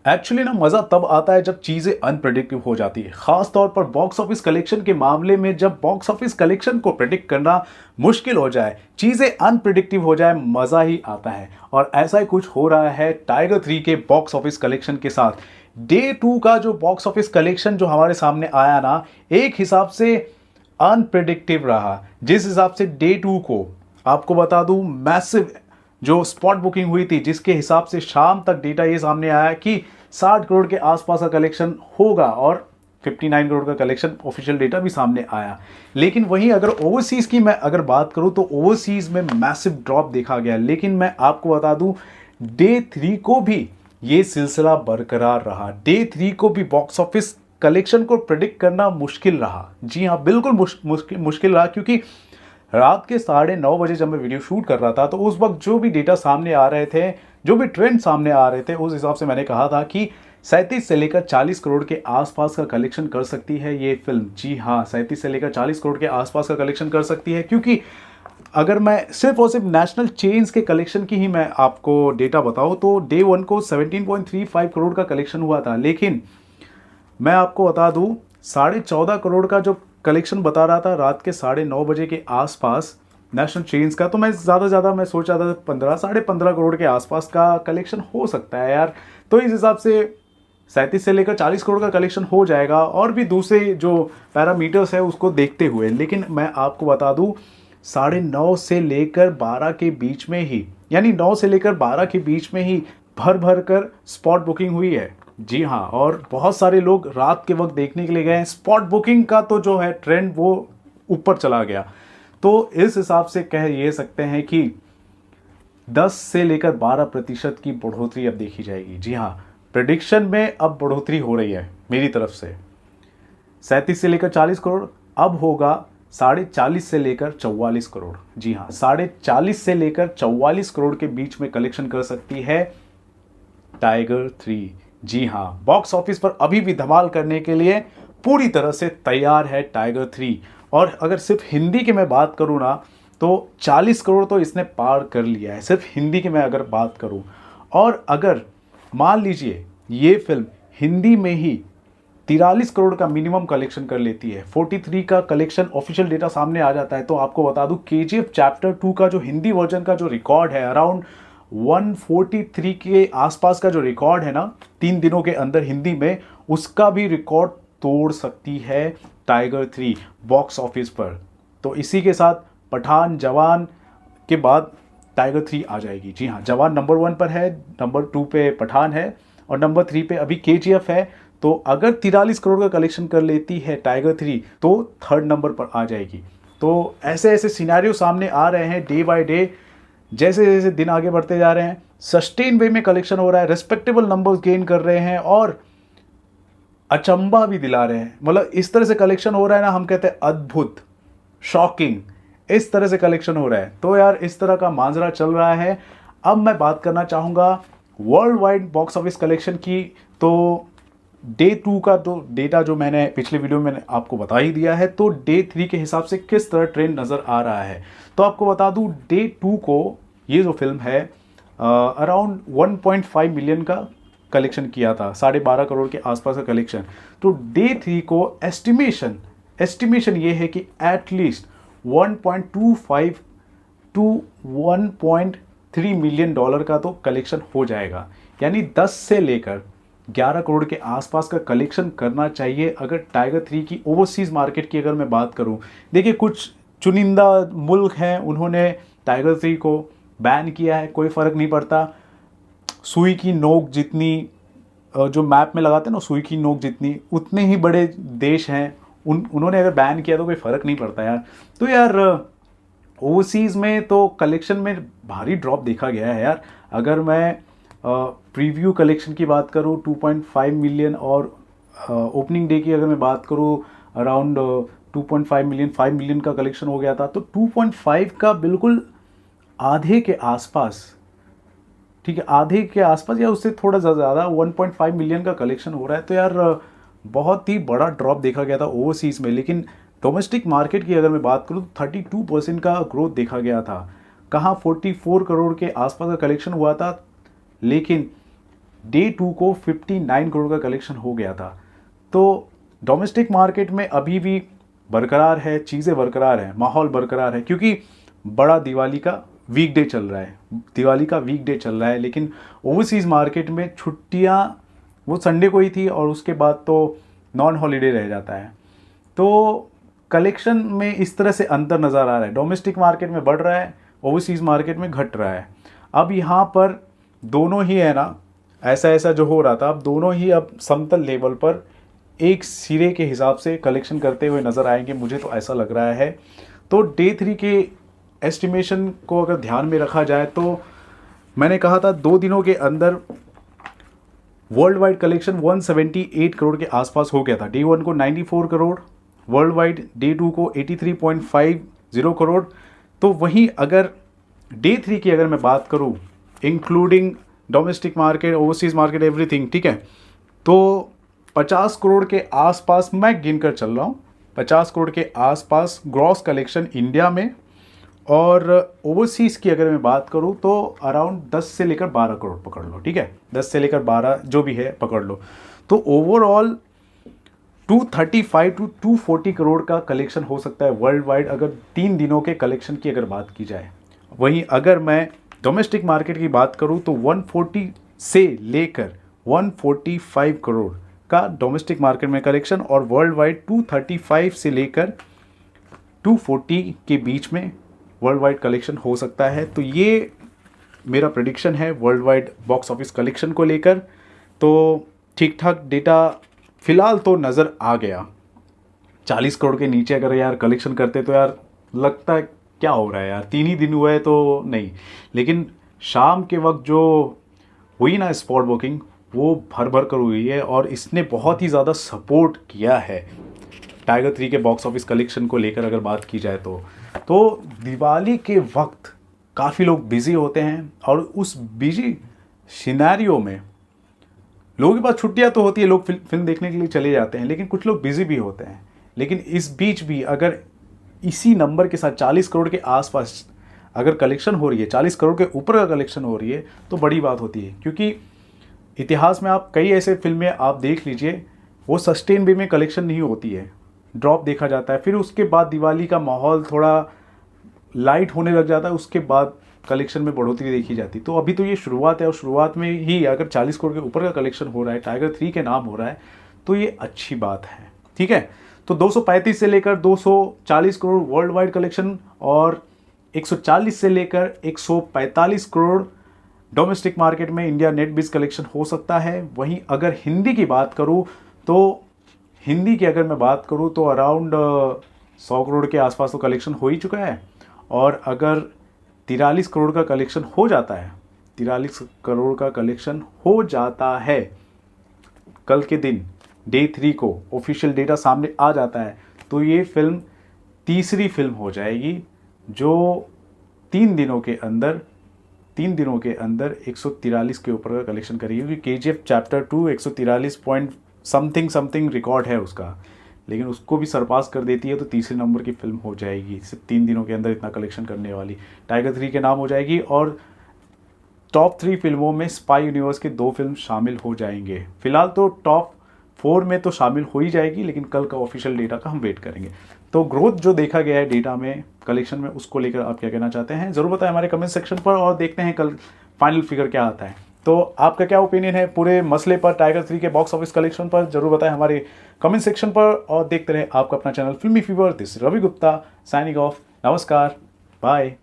Actually ना मज़ा तब आता है जब चीज़ें अनप्रेडिक्टिव हो जाती है, ख़ास तौर पर बॉक्स ऑफिस कलेक्शन के मामले में। जब बॉक्स ऑफिस कलेक्शन को प्रेडिक्ट करना मुश्किल हो जाए, चीज़ें अनप्रेडिक्टिव हो जाए, मज़ा ही आता है। और ऐसा ही कुछ हो रहा है टाइगर 3 के बॉक्स ऑफिस कलेक्शन के साथ। डे 2 का जो बॉक्स ऑफिस कलेक्शन जो हमारे सामने आया ना, एक हिसाब से अनप्रेडिक्टिव रहा। जिस हिसाब से डे 2 को आपको बता दूं, मैसिव जो स्पॉट बुकिंग हुई थी, जिसके हिसाब से शाम तक डेटा ये सामने आया कि 60 करोड़ के आसपास का कलेक्शन होगा और 59 करोड़ का कलेक्शन ऑफिशियल डेटा भी सामने आया। लेकिन वहीं अगर ओवरसीज़ की मैं अगर बात करूं तो ओवरसीज़ में मैसिव ड्रॉप देखा गया। लेकिन मैं आपको बता दूं, डे 3 को भी ये सिलसिला बरकरार रहा। डे 3 को भी बॉक्स ऑफिस कलेक्शन को प्रेडिक्ट करना मुश्किल रहा। जी हाँ, बिल्कुल मुश्किल रहा, क्योंकि रात के 9:30 बजे जब मैं वीडियो शूट कर रहा था तो उस वक्त जो भी डेटा सामने आ रहे थे, जो भी ट्रेंड सामने आ रहे थे, उस हिसाब से मैंने कहा था कि 37 से लेकर 40 करोड़ के आसपास का कलेक्शन कर सकती है ये फिल्म। जी हाँ, 37 से लेकर 40 करोड़ के आसपास का कलेक्शन कर सकती है, क्योंकि अगर मैं सिर्फ और सिर्फ नेशनल चेन्स के कलेक्शन की ही मैं आपको डेटा बताऊं तो डे 1 को 17.35 करोड़ का कलेक्शन हुआ था। लेकिन मैं आपको बता दूं, 14.5 करोड़ का जो कलेक्शन बता रहा था रात के 9:30 बजे के आसपास नेशनल चेन्स का, तो मैं ज़्यादा मैं सोच रहा था 15 करोड़ के आसपास का कलेक्शन हो सकता है यार। तो इस हिसाब से 37 से लेकर 40 करोड़ का कलेक्शन हो जाएगा, और भी दूसरे जो पैरामीटर्स है उसको देखते हुए। लेकिन मैं आपको बता दूं, 9:30 से लेकर 12 के बीच में ही, यानी 9 से लेकर 12 के बीच में ही भर कर स्पॉट बुकिंग हुई है। जी हाँ, और बहुत सारे लोग रात के वक्त देखने के लिए गए हैं। स्पॉट बुकिंग का तो जो है ट्रेंड वो ऊपर चला गया। तो इस हिसाब से कह ये सकते हैं कि 10 से लेकर 12% की बढ़ोतरी अब देखी जाएगी। जी हाँ, प्रेडिक्शन में अब बढ़ोतरी हो रही है मेरी तरफ से। 37 से लेकर 40 करोड़ अब होगा 40.5 से लेकर 44 करोड़। जी हाँ, 40.5 से लेकर 44 करोड़ के बीच में कलेक्शन कर सकती है टाइगर 3। जी हाँ, बॉक्स ऑफिस पर अभी भी धमाल करने के लिए पूरी तरह से तैयार है टाइगर 3। और अगर सिर्फ हिंदी की मैं बात करूँ ना, तो 40 करोड़ तो इसने पार कर लिया है, सिर्फ हिंदी की मैं अगर बात करूँ। और अगर मान लीजिए ये फिल्म हिंदी में ही 43 करोड़ का मिनिमम कलेक्शन कर लेती है, 43 का कलेक्शन ऑफिशियल डेटा सामने आ जाता है, तो आपको बता दूं केजीएफ चैप्टर 2 का जो हिंदी वर्जन का जो रिकॉर्ड है, अराउंड 143 के आसपास का जो रिकॉर्ड है ना 3 दिनों के अंदर हिंदी में, उसका भी रिकॉर्ड तोड़ सकती है टाइगर 3 बॉक्स ऑफिस पर। तो इसी के साथ पठान, जवान के बाद टाइगर 3 आ जाएगी। जी हाँ, जवान नंबर 1 पर है, नंबर 2 पे पठान है और नंबर 3 पे अभी केजीएफ है। तो अगर 43 करोड़ का कलेक्शन कर लेती है टाइगर 3 तो 3rd नंबर पर आ जाएगी। तो ऐसे ऐसे सिनेरियो सामने आ रहे हैं डे बाय डे। जैसे जैसे दिन आगे बढ़ते जा रहे हैं, सस्टेन वे में कलेक्शन हो रहा है, रिस्पेक्टेबल नंबर्स गेन कर रहे हैं और अचंबा भी दिला रहे हैं। मतलब इस तरह से कलेक्शन हो रहा है ना, हम कहते हैं अद्भुत, शॉकिंग, इस तरह से कलेक्शन हो रहा है। तो यार इस तरह का माजरा चल रहा है। अब मैं बात करना चाहूँगा world wide box office collection की। तो डे 2 का तो डेटा जो मैंने पिछले वीडियो में आपको बता ही दिया है। तो डे 3 के हिसाब से किस तरह ट्रेंड नज़र आ रहा है, तो आपको बता दूं, डे 2 को ये जो फिल्म है अराउंड 1.5 मिलियन का कलेक्शन किया था, 12.5 करोड़ के आसपास का कलेक्शन। तो डे 3 को एस्टिमेशन ये है कि एटलीस्ट 1.25 टू 1.3 मिलियन डॉलर का तो कलेक्शन हो जाएगा। यानी 10 से लेकर 11 करोड़ के आसपास का कलेक्शन करना चाहिए। अगर टाइगर 3 की ओवरसीज़ मार्केट की अगर मैं बात करूं, देखिए कुछ चुनिंदा मुल्क हैं, उन्होंने टाइगर 3 को बैन किया है, कोई फ़र्क नहीं पड़ता। सुई की नोक जितनी, जो मैप में लगाते हैं ना, सुई की नोक जितनी, उतने ही बड़े देश हैं, उन्होंने अगर बैन किया तो कोई फ़र्क नहीं पड़ता यार। तो यार ओवरसीज़ में तो कलेक्शन में भारी ड्रॉप देखा गया है यार। अगर मैं प्रीव्यू कलेक्शन की बात करूँ 2.5 मिलियन और ओपनिंग डे की अगर मैं बात करूँ अराउंड 2.5 मिलियन, 5 मिलियन का कलेक्शन हो गया था। तो 2.5 का बिल्कुल आधे के आसपास, ठीक है, आधे के आसपास या उससे थोड़ा ज़्यादा 1.5 मिलियन का कलेक्शन हो रहा है। तो यार बहुत ही बड़ा ड्रॉप देखा गया था ओवरसीज़ में। लेकिन डोमेस्टिक मार्केट की अगर मैं बात करूँ तो 32% का ग्रोथ देखा गया था। कहाँ 44 करोड़ के आसपास का कलेक्शन हुआ था, लेकिन डे 2 को 59 करोड़ का कलेक्शन हो गया था। तो डोमेस्टिक मार्केट में अभी भी बरकरार है, चीज़ें बरकरार है, माहौल बरकरार है, क्योंकि बड़ा दिवाली का वीकडे चल रहा है, दिवाली का वीकडे चल रहा है। लेकिन ओवरसीज़ मार्केट में छुट्टियां वो संडे को ही थी और उसके बाद तो नॉन हॉलीडे रह जाता है। तो कलेक्शन में इस तरह से अंतर नज़र आ रहा है, डोमेस्टिक मार्केट में बढ़ रहा है, ओवरसीज़ मार्केट में घट रहा है। अब यहाँ पर दोनों ही है ना, ऐसा ऐसा जो हो रहा था, अब दोनों ही अब समतल लेवल पर एक सिरे के हिसाब से कलेक्शन करते हुए नज़र आएंगे, मुझे तो ऐसा लग रहा है। तो डे 3 के एस्टिमेशन को अगर ध्यान में रखा जाए तो मैंने कहा था 2 दिनों के अंदर वर्ल्ड वाइड कलेक्शन 178 करोड़ के आसपास हो गया था। डे 1 को 94 करोड़ वर्ल्ड वाइड, डे 2 को 83.50 करोड़। तो वहीं अगर डे 3 की अगर मैं बात करूं, including domestic market, overseas market, everything, ठीक है, तो 50 करोड़ के आसपास मैं गिनकर चल रहा हूँ, 50 करोड़ के आसपास ग्रॉस कलेक्शन इंडिया में। और ओवरसीज़ की अगर मैं बात करूं तो अराउंड 10 से लेकर 12 करोड़ पकड़ लो, ठीक है, 10 से लेकर 12 जो भी है पकड़ लो। तो ओवरऑल 235 टू 240 करोड़ का कलेक्शन हो सकता है वर्ल्ड वाइड, अगर 3 दिनों के कलेक्शन की अगर बात की जाए। वहीं अगर मैं डोमेस्टिक मार्केट की बात करूं तो 140 से लेकर 145 करोड़ का डोमेस्टिक मार्केट में कलेक्शन और वर्ल्ड वाइड 235 से लेकर 240 के बीच में वर्ल्ड वाइड कलेक्शन हो सकता है। तो ये मेरा प्रेडिक्शन है world wide box office collection को लेकर। तो ठीक ठाक डेटा फिलहाल तो नज़र आ गया। 40 करोड़ के नीचे अगर यार कलेक्शन करते तो यार लगता है क्या हो रहा है यार, 3 ही दिन हुए है तो नहीं। लेकिन शाम के वक्त जो हुई ना स्पॉट बुकिंग, वो भर भर कर हुई है और इसने बहुत ही ज़्यादा सपोर्ट किया है टाइगर 3 के बॉक्स ऑफिस कलेक्शन को लेकर अगर बात की जाए तो दिवाली के वक्त काफ़ी लोग बिज़ी होते हैं और उस बिजी सिनेरियो में लोगों के पास छुट्टियां तो होती है, लोग फिल्म देखने के लिए चले जाते हैं, लेकिन कुछ लोग बिज़ी भी होते हैं। लेकिन इस बीच भी अगर इसी नंबर के साथ 40 करोड़ के आसपास अगर कलेक्शन हो रही है, 40 करोड़ के ऊपर का कलेक्शन हो रही है, तो बड़ी बात होती है। क्योंकि इतिहास में आप कई ऐसे फिल्में आप देख लीजिए, वो सस्टेन वे में कलेक्शन नहीं होती है, ड्रॉप देखा जाता है, फिर उसके बाद दिवाली का माहौल थोड़ा लाइट होने लग जाता है, उसके बाद कलेक्शन में बढ़ोतरी देखी जाती। तो अभी तो ये शुरुआत है और शुरुआत में ही अगर 40 करोड़ के ऊपर का कलेक्शन हो रहा है, टाइगर 3 के नाम हो रहा है, तो ये अच्छी बात है, ठीक है। तो 235 से लेकर 240 करोड़ वर्ल्ड वाइड कलेक्शन और 140 से लेकर 145 करोड़ डोमेस्टिक मार्केट में इंडिया नेट बिज कलेक्शन हो सकता है। वहीं अगर हिंदी की बात करूं तो हिंदी की अगर मैं बात करूं तो अराउंड 100 करोड़ के आसपास तो कलेक्शन हो ही चुका है। और अगर 43 करोड़ का कलेक्शन हो जाता है, 43 करोड़ का कलेक्शन हो जाता है कल के दिन, डे 3 को ऑफिशियल डेटा सामने आ जाता है, तो ये फिल्म तीसरी फिल्म हो जाएगी जो 3 दिनों के अंदर 143 के ऊपर का कलेक्शन करेगी। क्योंकि KGF chapter 2 143 point something record है उसका, लेकिन उसको भी सरपास कर देती है तो तीसरे नंबर की फिल्म हो जाएगी सिर्फ 3 दिनों के अंदर इतना कलेक्शन करने वाली, टाइगर 3 के नाम हो जाएगी। और टॉप 3 फिल्मों में स्पाई यूनिवर्स के 2 फिल्म शामिल हो जाएंगे। फिलहाल तो टॉप 4 में तो शामिल हो ही जाएगी, लेकिन कल का ऑफिशियल डेटा का हम वेट करेंगे। तो ग्रोथ जो देखा गया है डेटा में, कलेक्शन में, उसको लेकर आप क्या कहना चाहते हैं ज़रूर बताएं हमारे कमेंट सेक्शन पर, और देखते हैं कल फाइनल फिगर क्या आता है। तो आपका क्या ओपिनियन है पूरे मसले पर, टाइगर 3 के बॉक्स ऑफिस कलेक्शन पर, जरूर बताएं हमारे कमेंट सेक्शन पर। और देखते रहे आपका अपना channel Filmi fever. This Ravi Gupta signing off. नमस्कार, बाय।